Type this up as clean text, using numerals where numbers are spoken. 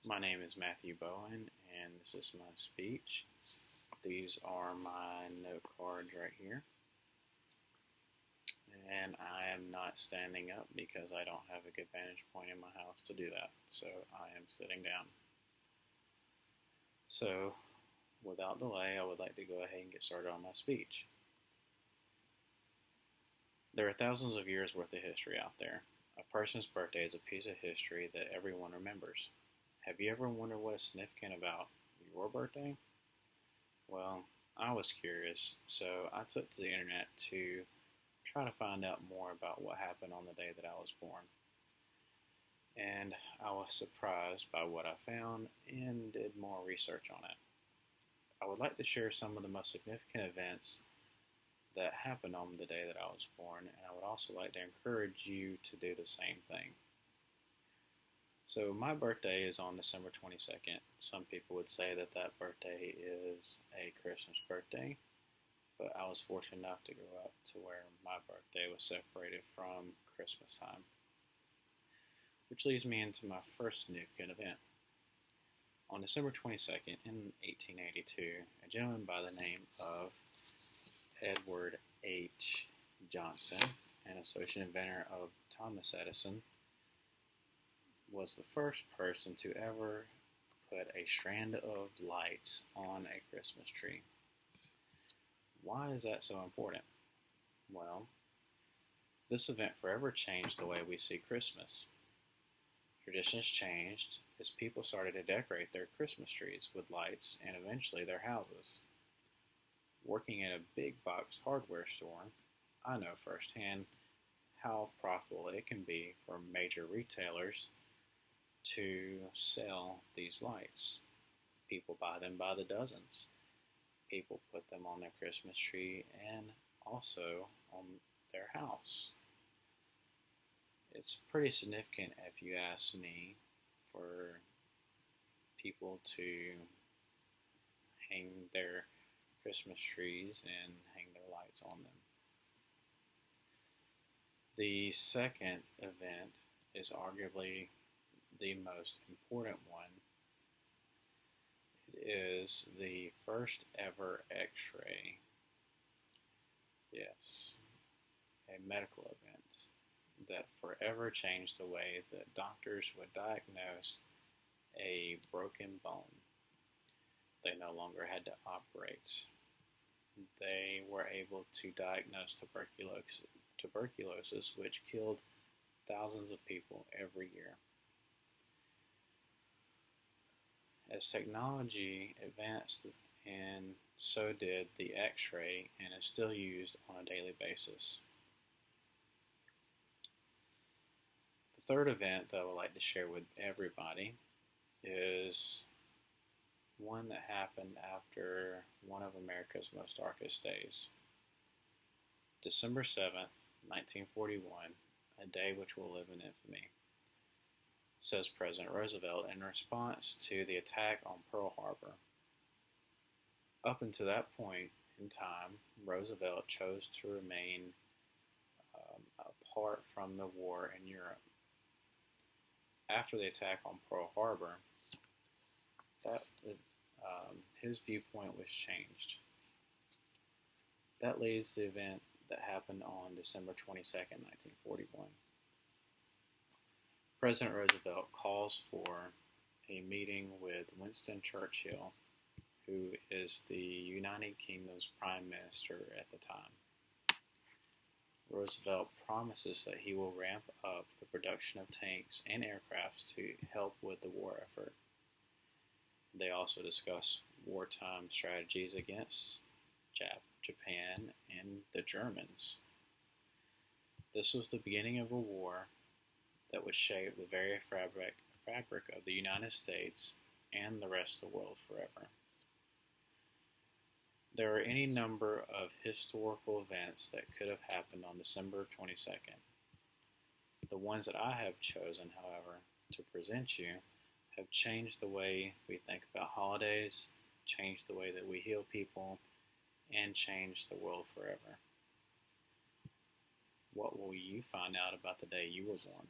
My name is Matthew Bowen, and this is my speech. These are my note cards right here. And I am not standing up because I don't have a good vantage point in my house to do that, so I am sitting down. So, without delay, I would like to go ahead and get started on my speech. There are thousands of years worth of history out there. A person's birthday is a piece of history that everyone remembers. Have you ever wondered what is significant about your birthday? Well, I was curious, so I took to the internet to try to find out more about what happened on the day that I was born. And I was surprised by what I found and did more research on it. I would like to share some of the most significant events that happened on the day that I was born, and I would also like to encourage you to do the same thing. So my birthday is on December 22nd. Some people would say that that birthday is a Christmas birthday, but I was fortunate enough to grow up to where my birthday was separated from Christmas time. Which leads me into my first significant event. On December 22nd in 1882, a gentleman by the name of Edward H. Johnson, an associate inventor of Thomas Edison, was the first person to ever put a strand of lights on a Christmas tree. Why is that so important? Well, this event forever changed the way we see Christmas. Traditions changed as people started to decorate their Christmas trees with lights and eventually their houses. Working at a big box hardware store, I know firsthand how profitable it can be for major retailers to sell these lights. People buy them by the dozens. People put them on their Christmas tree and also on their house. It's pretty significant, if you ask me, for people to hang their Christmas trees and hang their lights on them. The second event is arguably the most important one. It is the first ever X-ray. Yes, a medical event that forever changed the way that doctors would diagnose a broken bone. They no longer had to operate. They were able to diagnose tuberculosis, which killed thousands of people every year. As technology advanced, and so did the X-ray, and is still used on a daily basis. The third event that I would like to share with everybody is one that happened after one of America's most darkest days. December 7th, 1941, a day which will live in infamy, says President Roosevelt in response to the attack on Pearl Harbor. Up until that point in time, Roosevelt chose to remain apart from the war in Europe. After the attack on Pearl Harbor, his viewpoint was changed. That leads to the event that happened on December 22nd, 1941. President Roosevelt calls for a meeting with Winston Churchill, who is the United Kingdom's Prime Minister at the time. Roosevelt promises that he will ramp up the production of tanks and aircrafts to help with the war effort. They also discuss wartime strategies against Japan and the Germans. This was the beginning of a war that would shape the very fabric of the United States and the rest of the world forever. There are any number of historical events that could have happened on December 22nd. The ones that I have chosen, however, to present you have changed the way we think about holidays, changed the way that we heal people, and changed the world forever. What will you find out about the day you were born?